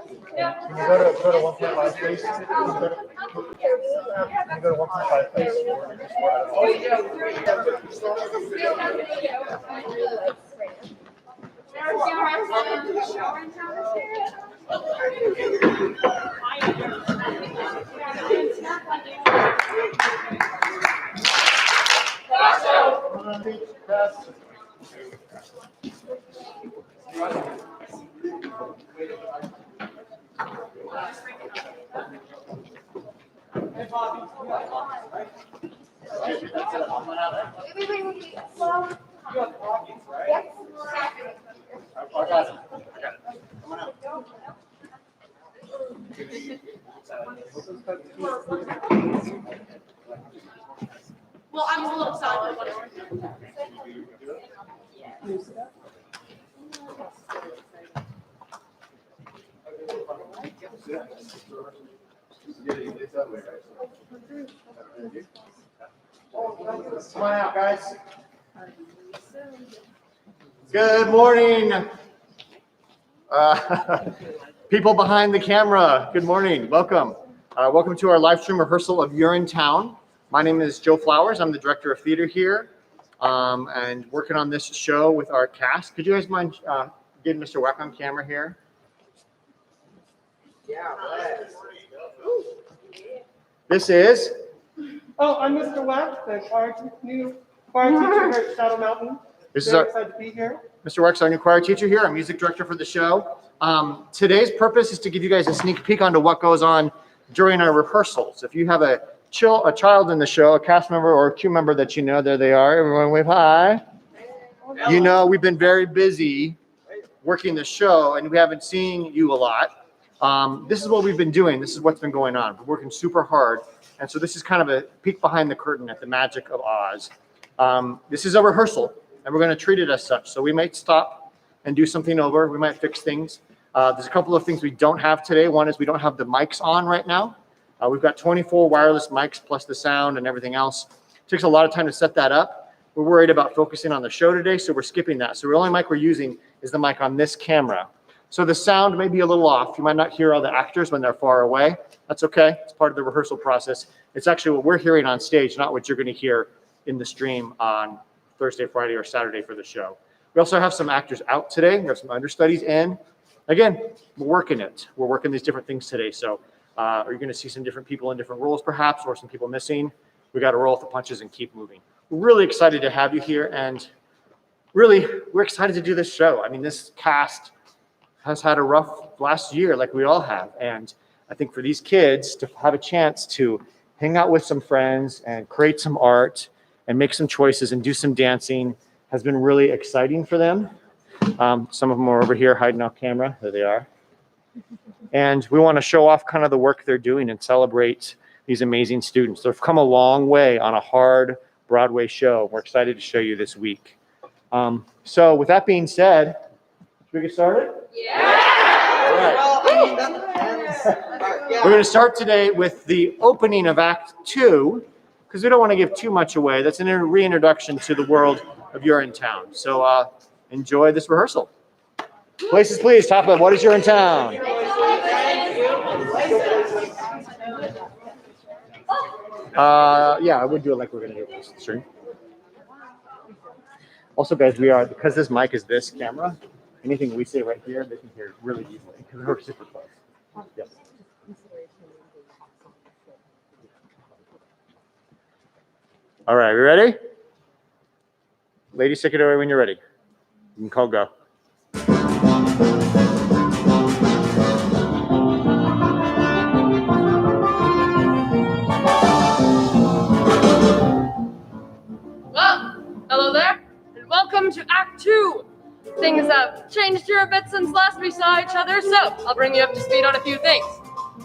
Can you go to 1.5, please? Can you go to 1.5, please? Well, I'm a little sad, but whatever. Come on out, guys. Good morning. People behind the camera, good morning. Welcome. Welcome to our live stream rehearsal of Urinetown. My name is Joe Flowers. I'm the director of theater here and working on this show with our cast. Could you guys mind getting Mr. Wack on camera here? Yeah. This is? Oh, I'm Mr. Wack, the new choir teacher here at Shadow Mountain. Very excited to be here. Mr. Wack's our new choir teacher here. I'm music director for the show. Today's purpose is to give you guys a sneak peek onto what goes on during our rehearsals. If you have a child in the show, a cast member or a crew member that you know, there they are. Everyone wave hi. You know, we've been very busy working the show and we haven't seen you a lot. This is what we've been doing. This is what's been going on. We're working super hard. And so this is kind of a peek behind the curtain at the magic of Oz. This is a rehearsal and we're going to treat it as such. So we might stop and do something over. We might fix things. There's a couple of things we don't have today. One is we don't have the mics on right now. We've got 24 wireless mics plus the sound and everything else. It takes a lot of time to set that up. We're worried about focusing on the show today, so we're skipping that. So the only mic we're using is the mic on this camera. So the sound may be a little off. You might not hear all the actors when they're far away. That's okay. It's part of the rehearsal process. It's actually what we're hearing on stage, not what you're going to hear in the stream on Thursday, Friday, or Saturday for the show. We also have some actors out today. We have some understudies in. Again, we're working it. We're working these different things today. So are you going to see some different people in different roles perhaps, or some people missing? We got to roll with the punches and keep moving. We're really excited to have you here, and really, we're excited to do this show. I mean, this cast has had a rough last year like we all have, and I think for these kids to have a chance to hang out with some friends and create some art and make some choices and do some dancing has been really exciting for them. Some of them are over here hiding off camera. There they are. And we want to show off kind of the work they're doing and celebrate these amazing students. They've come a long way on a hard Broadway show. We're excited to show you this week. So with that being said, should we get started? Yeah. All right. We're going to start today with the opening of Act 2, because we don't want to give too much away. That's a reintroduction to the world of Urinetown. So enjoy this rehearsal. Places, please. Top of what is Urinetown? Yeah, I would do it like we're going to do this stream. Also, guys, because this mic is this camera, anything we say right here, they can hear really easily because we're super close. Yes. All right, we ready? Lady secretary, when you're ready, you can call go. Well, hello there, and welcome to Act 2. Things have changed here a bit since last we saw each other, so I'll bring you up to speed on a few things.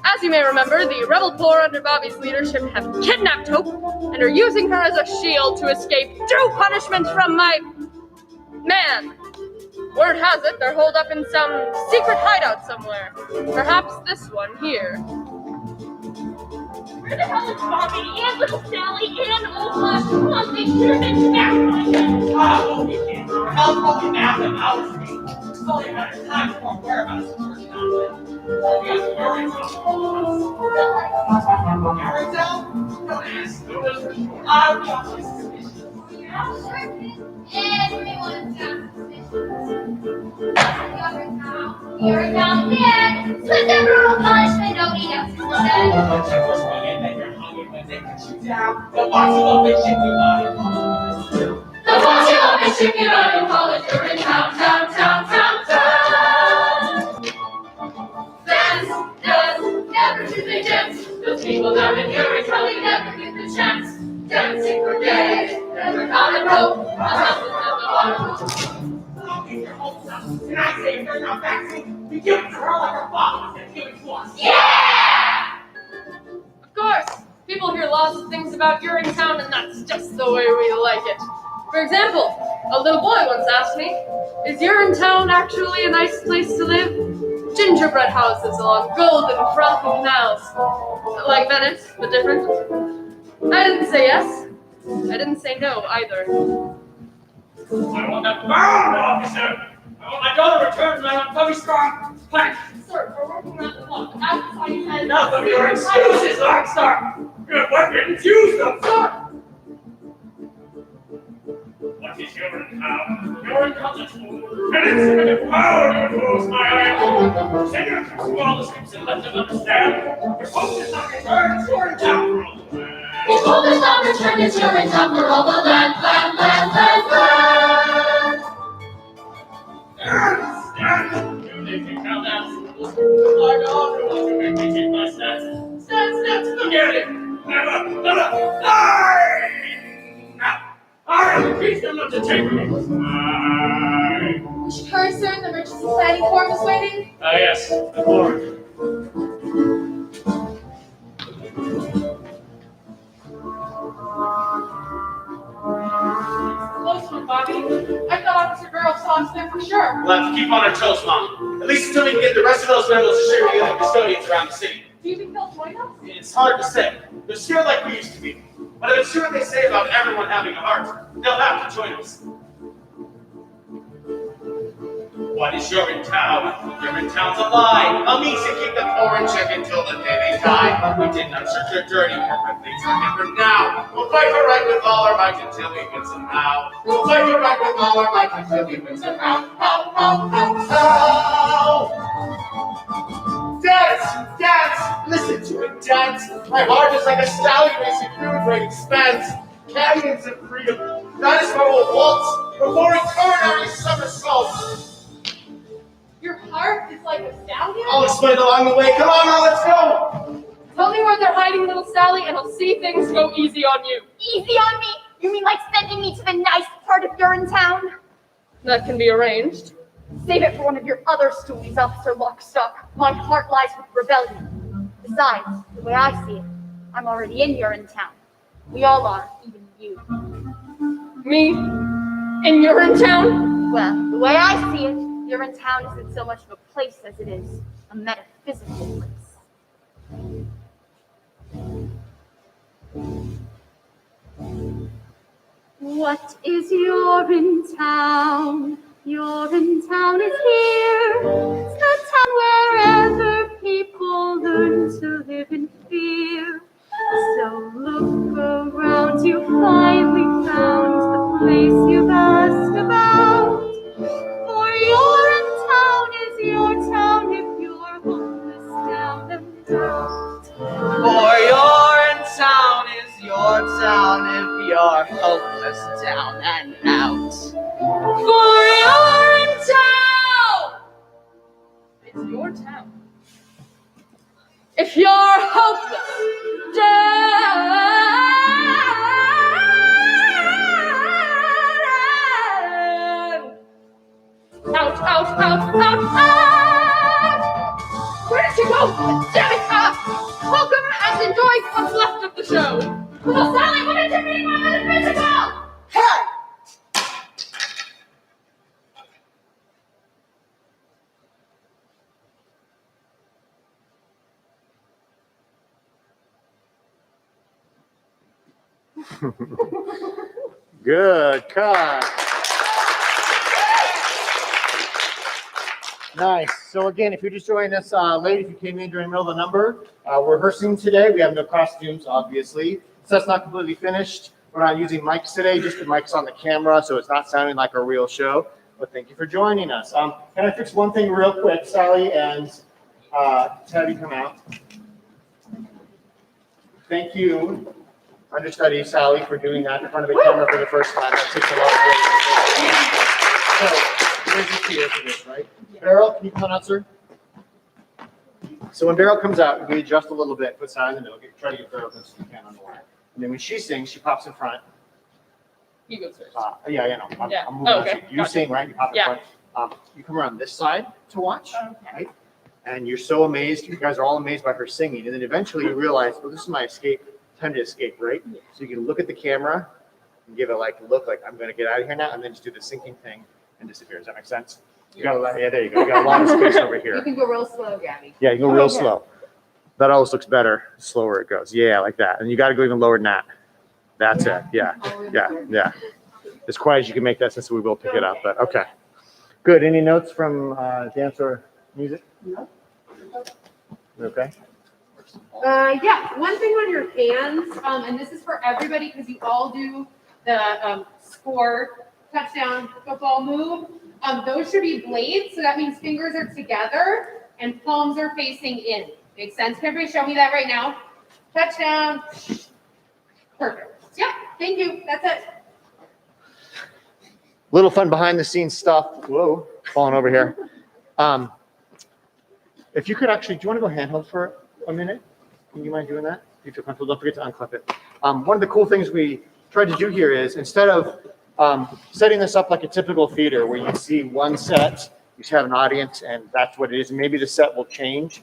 As you may remember, the rebel corps under Bobby's leadership have kidnapped Hope and are using her as a shield to escape due punishment from my man. Word has it they're holed up in some secret hideout somewhere. Perhaps this one here. Where the hell is Bobby and little Sally and Ola? Come on, they should have been back by then. We'll be kidding. I'll probably nap them out. It's only a matter of time before whereabouts is first found. Urinetown? Don't ask. I've got my suspicions. Everyone's got suspicions. You're down there. With the brutal punishment, nobody else is dead. She was running that you're hungry when they cut you down. They'll box you up and ship you out in college. They'll box you up and ship you out in college. You're in town. Never do they dance. Those people down in Urinetown, they never get the chance. Dancing for days, never caught a rope. A house is at the bottom. I'll keep your hopes up. And I say if they're not vaccinated, we give it to her like her father was giving to us. Yeah! Of course, people hear lots of things about Urinetown, and that's just the way we like it. For example, a little boy once asked me, is Urinetown actually a nice place to live? Gingerbread houses along golden, frothy canals. Like Venice, but different. I didn't say yes. I didn't say no either. I want that bound, officer! I want my daughter returned and I want Bobby Strong back! Sir, we're working around the clock. That's why you had Enough of your excuses, Rockstar! Good work, didn't use them, sir! What is Urinetown? Urinetown's a tool. An instrument of power to impose my eye. Send your troops through all the streets and let them understand. Your hope is not returned, it's Urinetown for all the land. Your hope is not returned, it's Urinetown for all the land. Stand! You make me count that. My daughter wants to make me keep my stance. Stand, forget it. Never, die! Now, I repeat them not to take me. We should hurry, sir. The emergency planning form is waiting. Yes, the board. Close one, Bobby. I thought Officer Girl saw us there for sure. We'll have to keep on our toes, Mom. At least until we can get the rest of those memos distributed to the custodians around the city. Do you think they'll join us? It's hard to say. They're scared like we used to be. But if it's true what they say about everyone having a heart, they'll have to join us. What is Urinetown? Urinetown's a lie. A means to keep the poor in check until the day they die. We did not search their dirty corporate things from now. We'll fight for right with all our might until we win somehow. We'll fight for right with all our might until we win somehow. Dance! Listen to it dance. My heart is like a stallion racing through a great expanse. Canyons of freedom. That is where we'll waltz. Performing coronary somersaults. Your heart is like a stallion? I'll explain along the way. Come on, now let's go. Tell me where they're hiding, little Sally, and I'll see things go easy on you. Easy on me? You mean like sending me to the nice part of Urinetown? That can be arranged. Save it for one of your other stories, Officer Lockstock. My heart lies with rebellion. Besides, the way I see it, I'm already in Urinetown. We all are, even you. Me? In Urinetown? Well, the way I see it, Urinetown isn't so much of a place as it is a metaphysical place. What is Urinetown? Urinetown is here. It's the town wherever people learn to live in fear. So look around, you finally found the place you've asked about. For Urinetown is your town if you're homeless down and out. For Urinetown is your town if you're hopeless down and out. For Urinetown! It's your town. If you're hopeless, out! Where did you go? Damn it! Welcome and enjoy what's left of the show. Little Sally, what did you mean by metaphysical? Hey! Good cut. Nice. So again, if you're just joining us late, if you came in during the middle of the number, we're rehearsing today. We have no costumes, obviously. So that's not completely finished. We're not using mics today, just the mics on the camera, so it's not sounding like a real show. But thank you for joining us. Can I fix one thing real quick, Sally, and Tabby come out? Thank you, understudy Sally, for doing that in front of the camera for the first time. That takes a lot of work. So, here's the key for this, right? Beryl, can you come on out, sir? So when Beryl comes out, we adjust a little bit, put Sally in the middle, try to get Beryl as you can on the line. And then when she sings, she pops in front. You go first. Yeah, I know. Yeah. I'm moving on. Okay. You Gotcha. sing, right? You pop in Yeah. front. You come around this side to watch, Okay. right? And you're so amazed. You guys are all amazed by her singing. And then eventually you realize, well, this is my escape, time to escape, right? So you can look at the camera and give it like a look like I'm going to get out of here now, and then just do the sinking thing and disappear. Does that make sense? You got a lot, yeah, there you go. You got a lot of space over here. You can go real slow, Gabby. Yeah, you go real slow. That always looks better, the slower it goes. Yeah, like that. And you got to go even lower than that. That's it. Yeah, yeah. As quiet as you can make that, since we will pick it up. But okay, good. Any notes from dance or music? No. Okay. Yeah, one thing on your hands, and this is for everybody because you all do the score, touchdown, football move. Those should be blades, so that means fingers are together and palms are facing in. Makes sense? Can everybody show me that right now? Touchdown. Perfect. Yep, thank you. That's it. Little fun behind the scenes stuff. Whoa, falling over here. If you could actually, do you want to go handheld for a minute? Can you mind doing that? If you feel comfortable, don't forget to unclip it. One of the cool things we tried to do here is, instead of setting this up like a typical theater where you see one set, you have an audience, and that's what it is, and maybe the set will change.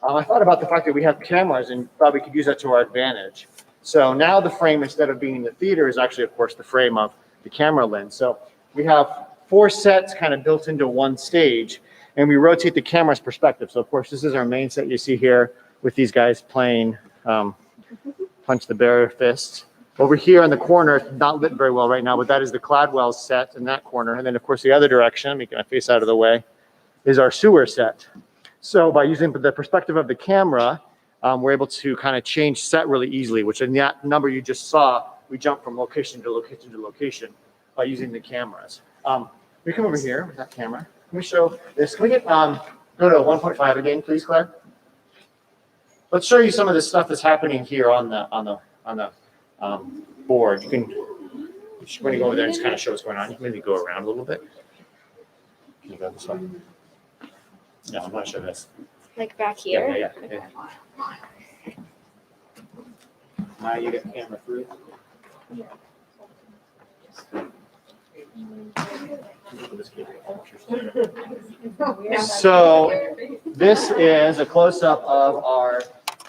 I thought about the fact that we have cameras and thought we could use that to our advantage. So now the frame, instead of being in the theater, is actually, of course, the frame of the camera lens. So we have 4 sets kind of built into one stage, and we rotate the camera's perspective. So, of course, this is our main set you see here with these guys playing Punch the Bear Fist. Over here in the corner, it's not lit very well right now, but that is the Cladwell set in that corner. And then, of course, the other direction, making my face out of the way, is our sewer set. So by using the perspective of the camera, we're able to kind of change set really easily, which in that number you just saw, we jump from location to location to location by using the cameras. We come over here with that camera. Can we show this? Can we get, go to 1.5 again, please, Claire? Let's show you some of the stuff that's happening here on the board. You can, when you go over there and just kind of show what's going on, you can maybe go around a little bit. Can you go this way? No, I'm going to show this. Like back here? Yeah. Now you get camera 3. So this is a close-up of our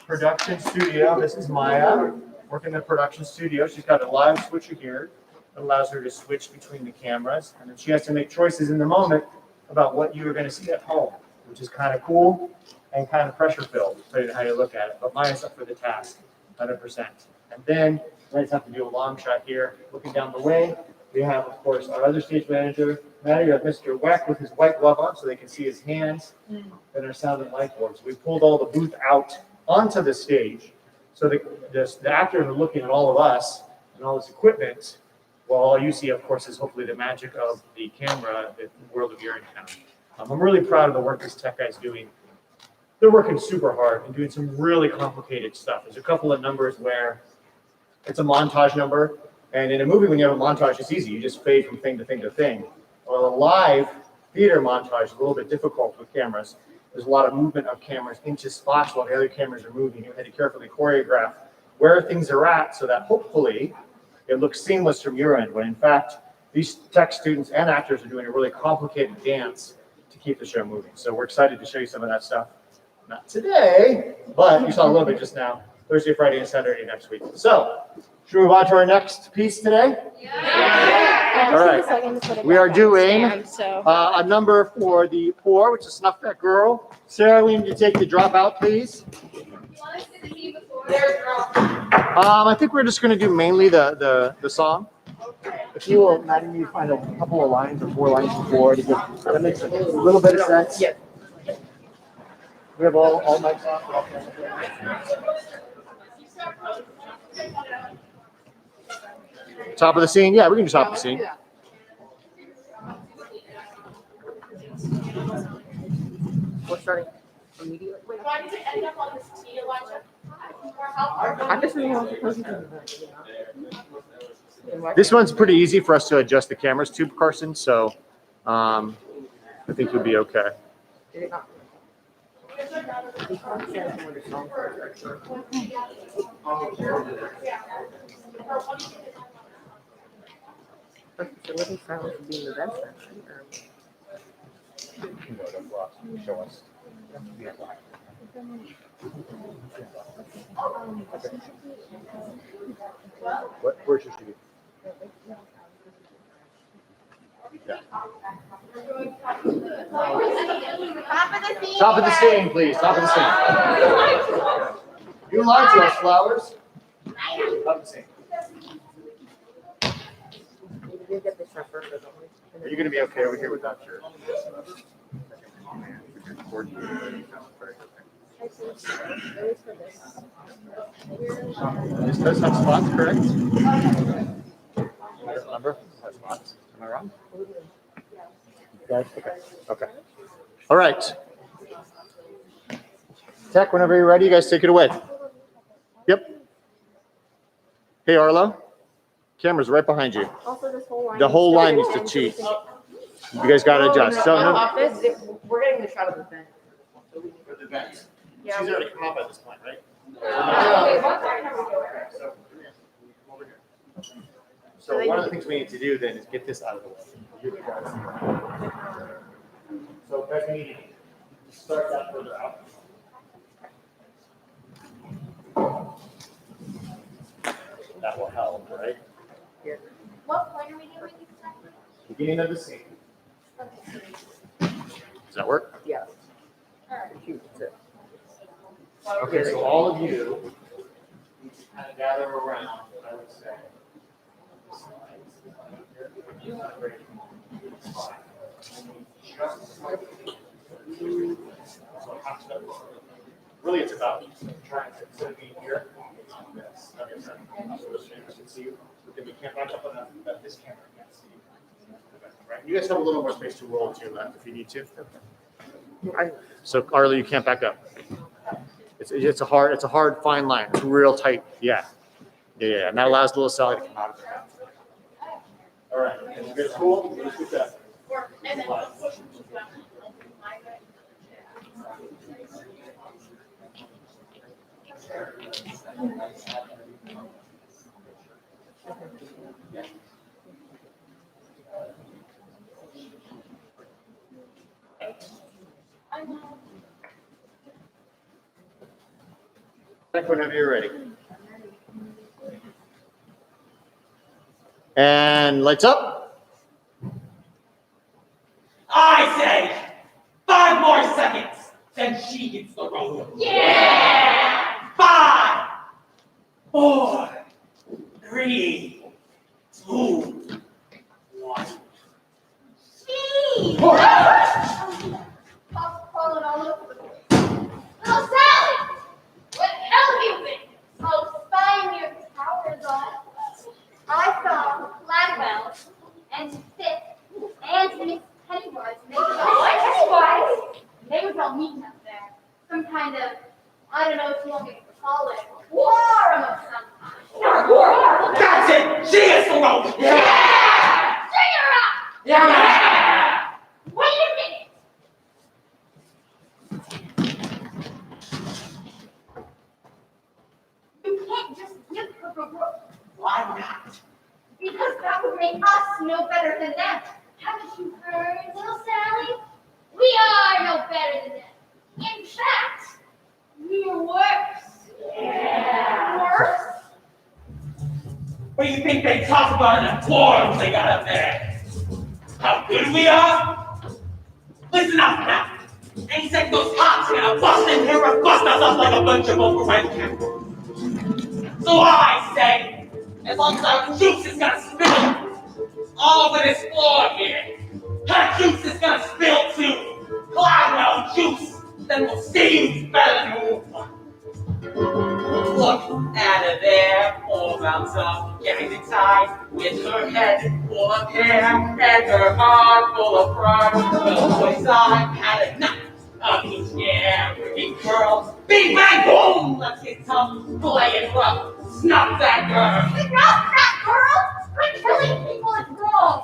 production studio. This is Maya working in the production studio. She's got a live switcher here that allows her to switch between the cameras, and then she has to make choices in the moment about what you are going to see at home, which is kind of cool and kind of pressure-filled, depending on how you look at it. But Maya's up for the task, 100%. And then I just have to do a long shot here, looking down the way. We have, of course, our other stage manager, Maddie. You have Mr. Weck with his white glove on so they can see his hands and our sound and light boards. We pulled all the booth out onto the stage so the actors are looking at all of us and all this equipment, while all you see, of course, is hopefully the magic of the camera, the world of Urinetown. I'm really proud of the work this tech guy's doing. They're working super hard and doing some really complicated stuff. There's a couple of numbers where it's a montage number. And in a movie, when you have a montage, it's easy. You just fade from thing to thing to thing. Well, a live theater montage is a little bit difficult with cameras. There's a lot of movement of cameras into spots while the other cameras are moving. You had to carefully choreograph where things are at so that hopefully it looks seamless from your end, when in fact, these tech students and actors are doing a really complicated dance to keep the show moving. So we're excited to show you some of that stuff. Not today, but you saw a little bit just now, Thursday, Friday, and Saturday next week. So, should we move on to our next piece today? Yeah. All right. We are doing a number for the poor, which is Snuff That Girl. Sarah, we need to take the drop out, please. I think we're just going to do mainly the song. if you will, Maddie, you find a couple of lines or 4 lines before to get that makes a little bit of sense. Yeah. We have all mics on. Top of the scene? Yeah, we can do top of the scene. We're starting immediately. Wait, Why did it end up on this tea, Elijah? I just really want to This one's pretty easy for us to adjust the cameras to, Carson, so I think you'll be okay. Show us. Where's your sheet? Yeah. Top of the scene, please. Top of the scene. You lied to us, Flowers. Top of the scene. Are you going to be okay over here without your? This does have spots, correct? I don't remember. It has spots. Am I wrong? Guys? Okay. Okay. All right. Tech, whenever you're ready, you guys take it away. Yep. Hey, Arlo. Camera's right behind you. Also, this whole line. The whole line needs to cheat. You guys got to adjust. So, no. We're getting the shot of the vent. For the vents. Yeah. She's already come up at this point, right? So one of the things we need to do then is get this out of the way. So guys, we need to start that further out. That will help, right? What point are we doing this time? Beginning of the scene. Does that work? Yeah. Okay, so all of you kind of gather around, I would say. Really, it's about trying to instead of being here, it's on this. Okay, so I can see you. Then we can't back up enough that this camera can't see you. Right. You guys have a little more space to roll to your left if you need to. So Arlie, you can't back up. It's a hard fine line. It's real tight. Yeah. And that allows little Sally to come out of there. All right. And you guys cool? Let's get that. Whenever you're ready. And lights up. I say 5 more seconds, then she gets the role. Yeah! 5, 4, 3, 2, 1. Gee! Pop's crawling all over the place. Little Sally! What the hell have you been? Oh, spying your towers on. I saw Gladwell and Fitz and Miss Pennywise. Pennywise? They was all meeting up there. Some kind of, I don't know if you want me to call it, quorum of some kind. That's it! She gets the role! Yeah! Bring her up! Yeah! Wait a minute! You can't just give her the role. Why not? Because that would make us no better than them. Haven't you heard, little Sally? We are no better than them. In fact, we're worse. Yeah. Worse? What do you think they talk about in the forums they got up there? How good we are? Listen up now. Ain't said those cops are gonna bust in here and bust us up like a bunch of overrun cattle. So I say, as long as our juice is gonna spill, all over this floor here. Her juice is gonna spill too. Clydesdale juice. Then we'll see who's better than who. Look at her there, all bound up, getting tied, with her head full of hair and her heart full of pride. Well, boys, I had enough of these scary girls. Big bang boom, let's get tough, play it rough, snuff that girl. Enough that girl! Quit killing people is wrong.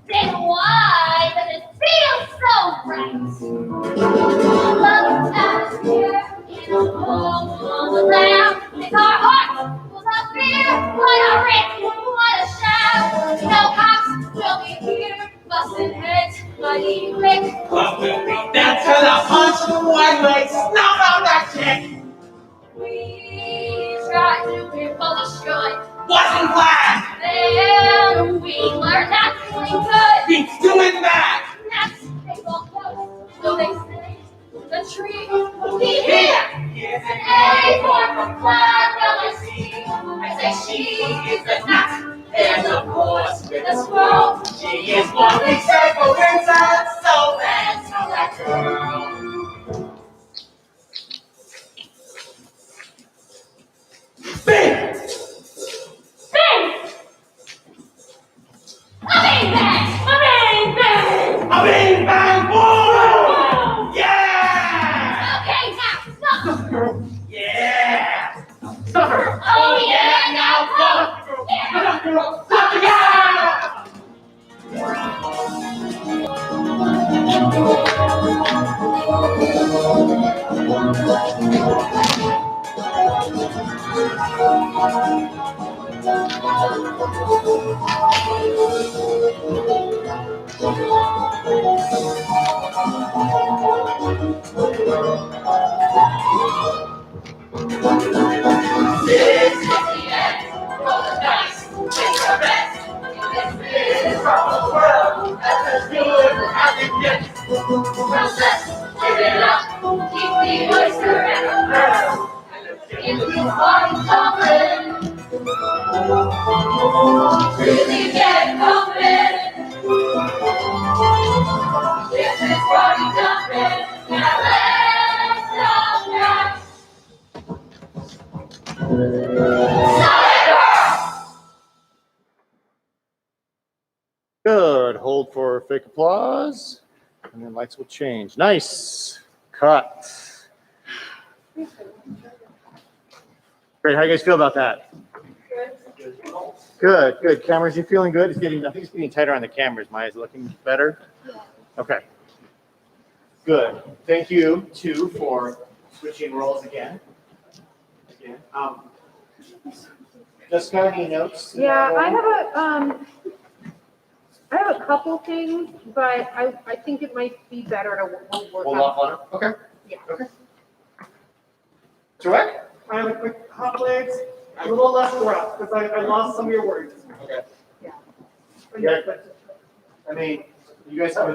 Then why does it feel so right? Love atmosphere in a home on the ground. It's our heart full of fear. What a risk, what a shout. No cops will be here, busting heads, bloody quick. But we'll be down to the punch when we snuff out that chick. We tried to be full of shit. Wasn't glad, Then we learned that feeling good. beats doing bad. That's they won't go. So they say the tree will be here. Here's An an A for flag, well I see. I say she is the nut. And of course with a squirrel. She is what we say for winter, so let's So that girl. bing! Bang! A bang bang! A bang bang! A bing bang boom! Yeah! Okay, now stop. Yeah! Oh yeah, now go. This is the end. Roll the dice. Take the best. This is our world. That's as good as it gets. Well, let's give it up. Keep the oyster and the pearl. And let's get this party jumping. Really get pumping. This is party jumping. Now let's stop that. Good. Hold for fake applause. And then lights will change. Nice. Cut. Great. How you guys feel about that? Good, good. Cameras, you feeling good? I think it's getting tighter on the cameras. My eyes looking better? Okay. Good. Thank you, too, for switching roles again. Jessica, any notes? Yeah, I have a couple things, but I think it might be better to work Hold on. off on it? Okay. Yeah. Okay. Terrific? I have a quick hot legs, a little less breath, because I lost some of your words. Okay. But yeah, but I mean, you guys have a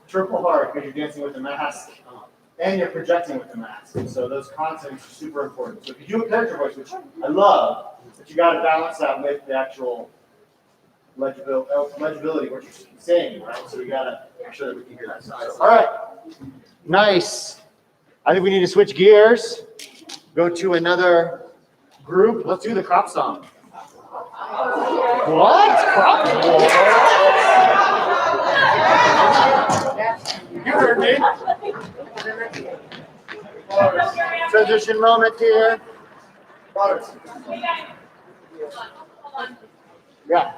triple hard because you're dancing with the mask and you're projecting with the mask. And so those concepts are super important. So if you do a character voice, which I love, but you got to balance that with the actual legibility, what you're saying, right? So we got to make sure that we can hear that stuff. So, all right. Nice. I think we need to switch gears. Go to another group. Let's do the crop song. What? Crop? You heard me. Transition moment here. Yeah.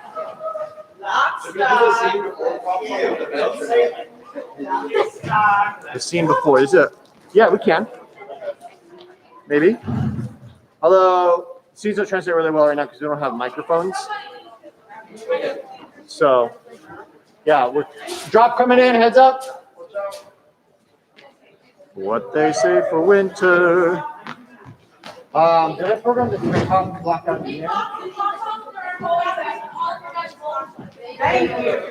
The scene before. Is it? Yeah, we can. Maybe. Although, scenes don't translate really well right now because we don't have microphones. So, yeah, we're drop coming in. Heads up. What they say for winter. Did I program the top block out here? Thank you.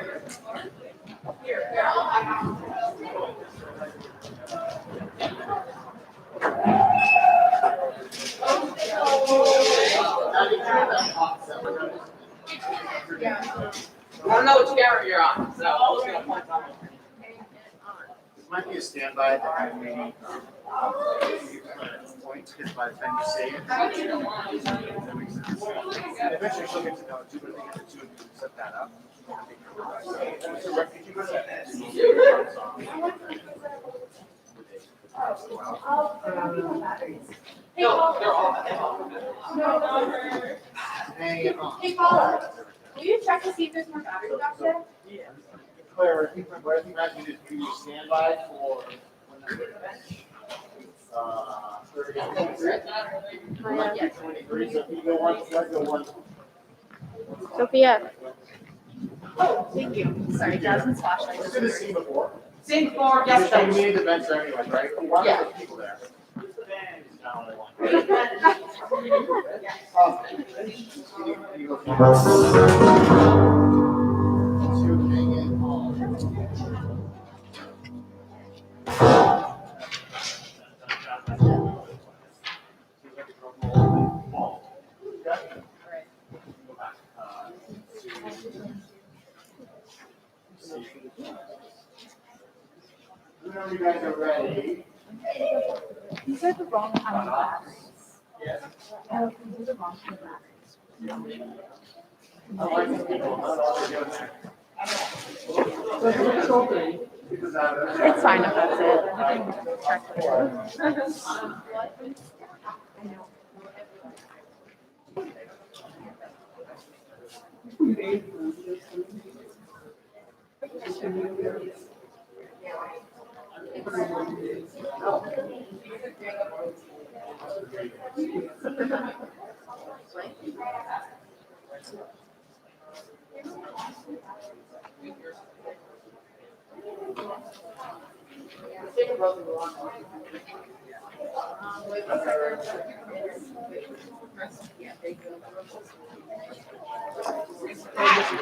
I don't know what standby that have maybe points, because by the time you say it, that makes sense. And eventually she'll get to know it too, but I think the two of you set that up. Hey, Paula, will you check to see if there's more batteries back there? Claire, I think what I think I can do is do standby for 23, so if you go one, go one. Sophia. Oh, thank you. Sorry, Jasmine's flashlight. It's gonna see before. Same floor, yes, You thanks. need the vents there anyways, right? Why are there people there? Whenever you guys are ready. These are the wrong kind of batteries. Yes. These are the wrong kind of batteries. I like these people. Not all they're doing there. It's fine if that's it. Check later. I know.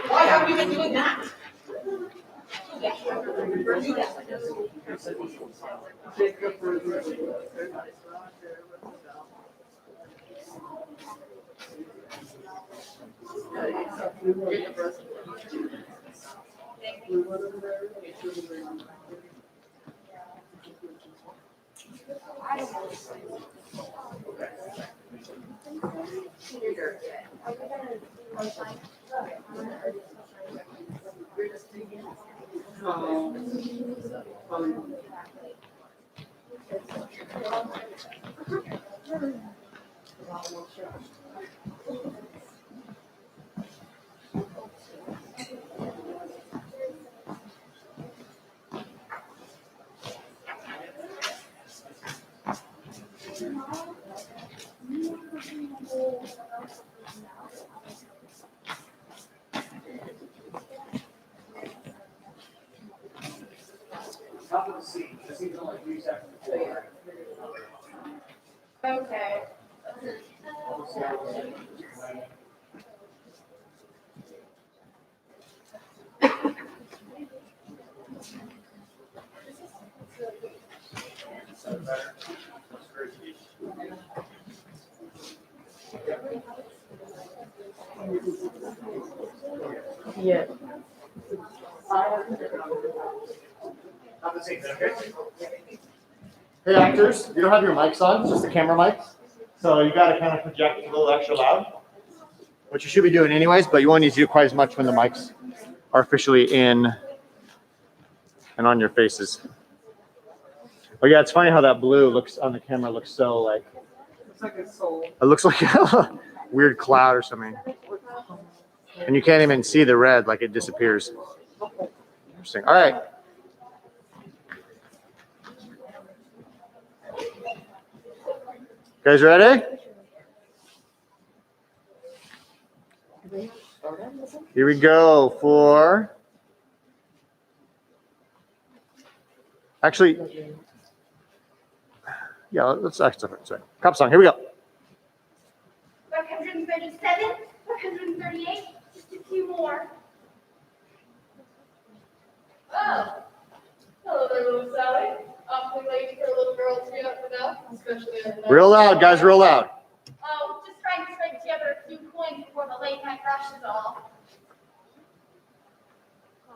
Why have you been doing that? Top of the seat. The seat's only 3 seconds before. Okay. Yeah. Top of the seat, okay? Hey actors, you don't have your mics on, it's just the camera mics. So you gotta kind of project a little extra loud. Which you should be doing anyways, but you won't need to do quite as much when the mics are officially in and on your faces. Oh yeah, it's funny how that blue looks on the camera, looks so like, It's like a soul. it looks like a weird cloud or something. And you can't even see the red, like it disappears. Interesting. All right. Guys ready? Here we go for, actually, yeah, let's actually, sorry. Cup song, here we go. 137, 138, just a few more. Oh, hello there, little Sally. Awfully late for a little girl to be up and about, especially at night. Real loud, guys, real loud. Oh, just trying to scrape together a few coins before the late night rush is all.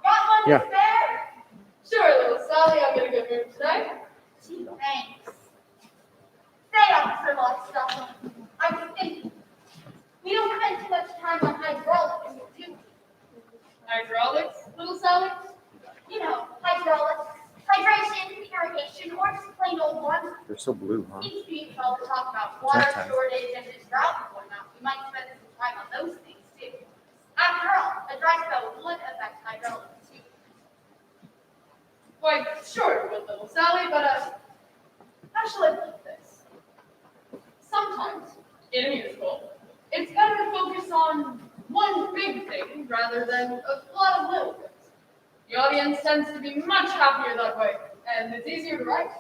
Got one Yeah. to spare? Sure, little Sally, I'm in a good mood tonight. Thanks. Say, Officer Lockstock, I was thinking, we don't spend too much time on hydraulics, do we? Hydraulics? Little Sally? You know, hydraulics, hydration, irrigation, or just plain old water. They're so blue, huh? Each being called to talk about water Sometimes. shortage and its drought and whatnot, we might spend some time on those things too. After all, a dry spell would affect hydraulics too. Why, sure, good little Sally, but how shall I put this? Sometimes, in a musical, it's better to focus on one big thing rather than a lot of little things. The audience tends to be much happier that way, and it's easier to write.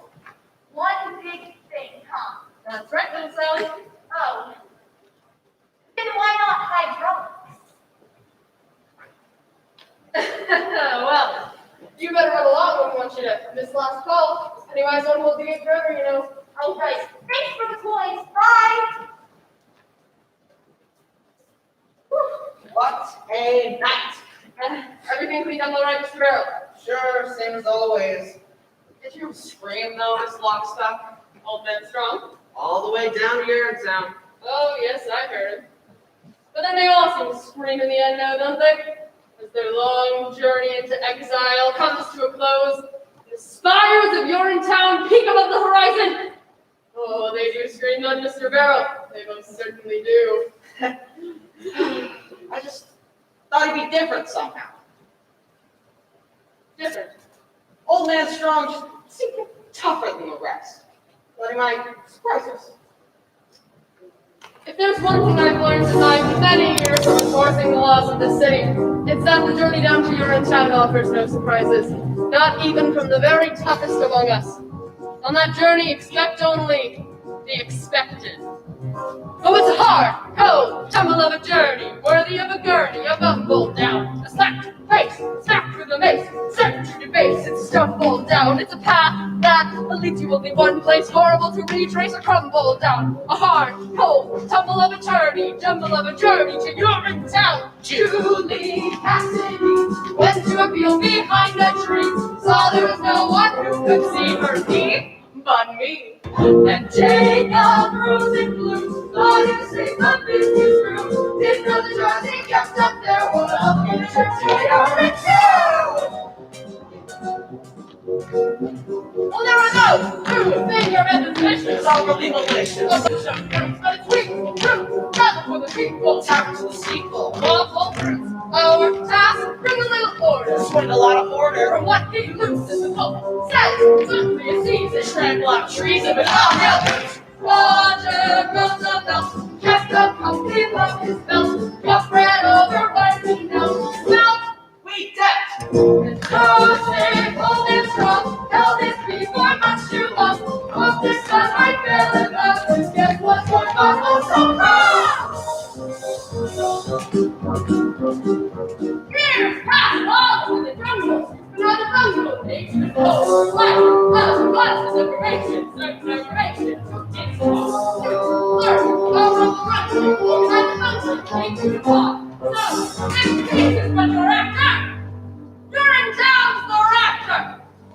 One big thing, huh? That's right, little Sally. Oh. Then why not hydraulics? Well, you better run along when we want you to miss last call. Anyways, don't hold the gate forever, you know. All right. Thanks for the toys. Bye. What a night! Everything cleaned up all right, Mr. Barrel? Sure, same as always. Did you scream though, Miss Lockstock? Old man strong? All the way down to Urinetown. Oh, yes, I heard him. But then they all seem to scream in the end now, don't they? As their long journey into exile comes to a close, and the spires of Urinetown peak above the horizon. Oh, they do scream, not Mr. Barrel. They most certainly do. I just thought he'd be different somehow. Different. Old man Strong just seemed tougher than the rest. But he might surprise us. If there's one thing I've learned in my many years of enforcing the laws of the city, it's that the journey down to Urinetown offers no surprises, not even from the very toughest among us. On that journey, expect only the expected. Oh, it's a hard, cold, tumble of a journey, worthy of a gurney, a bumble down, a slack face, snap through the mace, step to your base, it's stumble down. It's a path that leads you only one place, horrible to retrace or crumble down. A hard, cold, tumble of a journey, jumble of a journey to Urinetown. Julie Cassidy went to a field behind a tree, saw there was no one who could see her knee but me. And Jacob rose in blue, thought he was safe up in his room. Didn't know the drugs he kept up there were up in church Urinetown. Well, there are those who think your meditations are really malicious. But it's weak, true, rather for the people, time to the sequel, lawful fruits. Our task, bring a little order, Swing a lot of order. from what he looses the pope says, suddenly it sees it trample out trees of an uphill. Roger grows a belt, cast a pumpkin above his belt, got bread over by the melt. We debt. And Joseph, old and strong, held his peace for much too long. Of this son I fell in love with, guess what for Bible so wrong? Years pass all to the jungle, now the jungle takes control. What's the separation, it's all. Learn, run, and the mountain takes you on. So, this piece is what you're after. Urinetown's the raptor!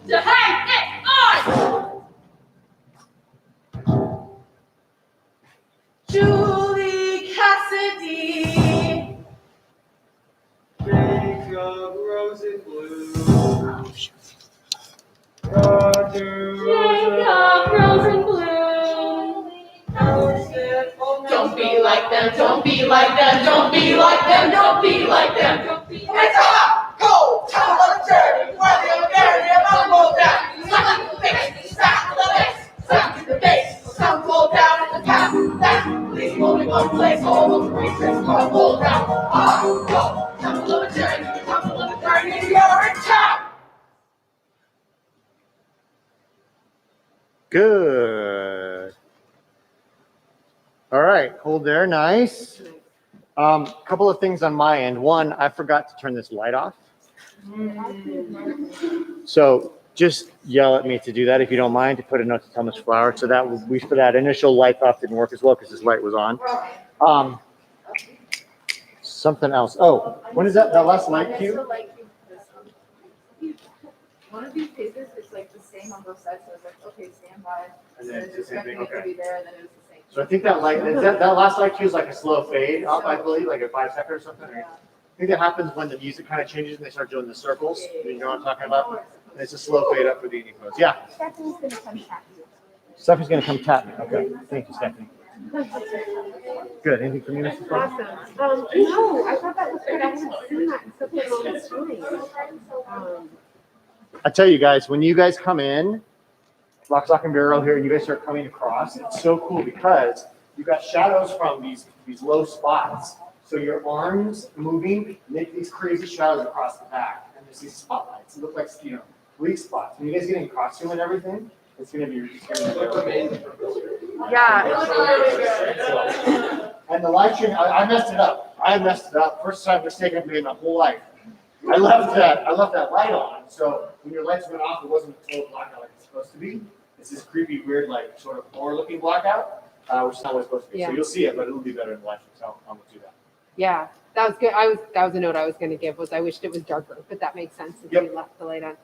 To hang it on! Julie Cassidy. Jacob rose in blue. Roger Jacob rose in blue. Don't be like them, don't be like them, don't be like them, don't be like them. It's a hot, cold, tumble of a journey, worthy of a journey, a bumble down. Slap to the face, slap to the base, slap to the base, tumble down in the path that leads you only one place, almost reach and crumble down. Hot, cold, tumble of a journey, you're in town. Good. All right, hold there, nice. Couple of things on my end. One, I forgot to turn this light off. So just yell at me to do that if you don't mind, to put a note to tell Ms. Flower. So that we for that initial light off didn't work as well because this light was on. Something else. Oh, when is that last light cue? one of these pages is like the same on both sides, so it's like, okay, stand by. And then it's the same thing, expecting it to okay. be there, and then it was the same. So I think that that last light cue is like a slow fade up, I believe, like a 5 second or something. Yeah. I think that happens when the music kind of changes and they start doing the circles. You know what I'm talking about? And it's a slow fade up for the indie pose. Yeah. Stephanie's gonna come tap you. Stephanie's gonna come tap me. Okay. Thank you, Stephanie. Good. Anything from you, Mrs. Clark? Awesome. No, I thought that was good. I haven't seen that in such a long time. I tell you guys, when you guys come in, Lock, Stock, and Barrel here, and you guys start coming across, it's so cool because you've got shadows from these low spots. So your arms moving make these crazy shadows across the back, and there's these spotlights. It look like, you know, weak spots. When you guys get in costume and everything, it's gonna be amazing. Yeah. And the light stream, I messed it up. I messed it up. First time mistake I've made in my whole life. I left that light on, so when your lights went off, it wasn't a total blackout like it's supposed to be. It's this creepy, weird, like sort of horror-looking blackout, which is not what it's supposed to be. Yeah. So you'll see it, but it'll be better in the live stream. So I'm gonna do that. Yeah, that was good. That was a note I was going to give. I wished it was darker, but that makes sense if we left the light on.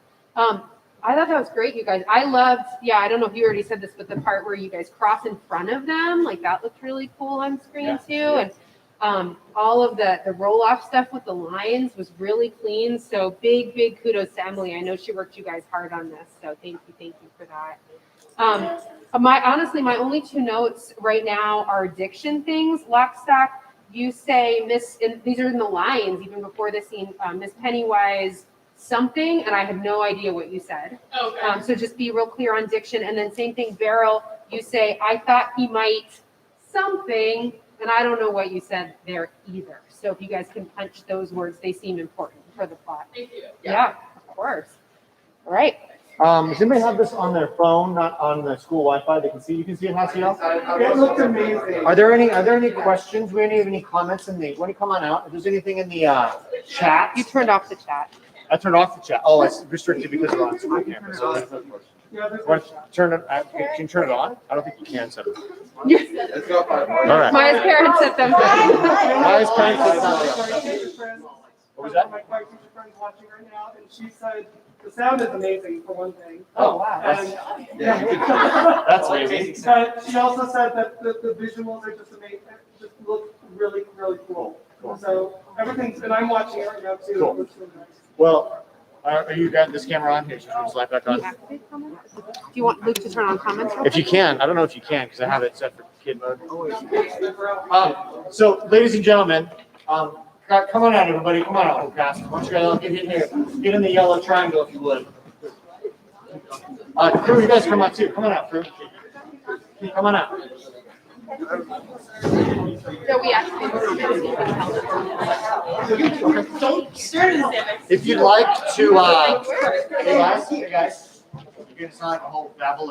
I thought that was great, you guys. I loved. Yeah, I don't know if you already said this, but the part where you guys cross in front of them, like that looked really cool on screen too. And all of the roll off stuff with the lines was really clean. So big kudos to Emily. I know she worked you guys hard on this. So thank you for that. My only 2 notes right now are diction things. Lockstock, you say these are in the lines even before the scene, Miss Pennywise something, and I had no idea what you said. Okay. So just be real clear on diction. And then same thing, Beryl, you say, I thought he might something, and I don't know what you said there either. So if you guys can punch those words, they seem important for the plot. Thank you. Yeah, of course. All right. Does anybody have this on their phone, not on the school Wi-Fi? They can see. You can see it, Hasiel? It looked amazing. Are there any questions? We have any comments in the? Want to come on out? If there's anything in the chat, You turned off the chat. I turned off the chat. Oh, it's restricted because we're on school campus. So that's of course. Yeah, there's Want to turn it? Can you turn it on? I don't think you can. So. All All right. Maya's parents set them. Guys, parents, what was that? My choir teacher friend's watching right now, and she said the sound is amazing for one thing. Oh, wow. And, That's amazing. But she also said that the visuals are just amazing. Just look really cool. So everything's, and I'm watching it right now too. Cool. It looks really nice. Well, are you got this camera on? Here, just turn this light back on. Do you want Luke to turn on comments? If you can, I don't know if you can because I have it set for kid mode. So, ladies and gentlemen, come on out, everybody. Come on out, whole cast. Why don't you guys all get in here? Get in the yellow triangle if you would. Crew, you guys come out too. Come on out, crew. Come on out. So we actually If you'd like to, hey guys, you can sign a whole babble of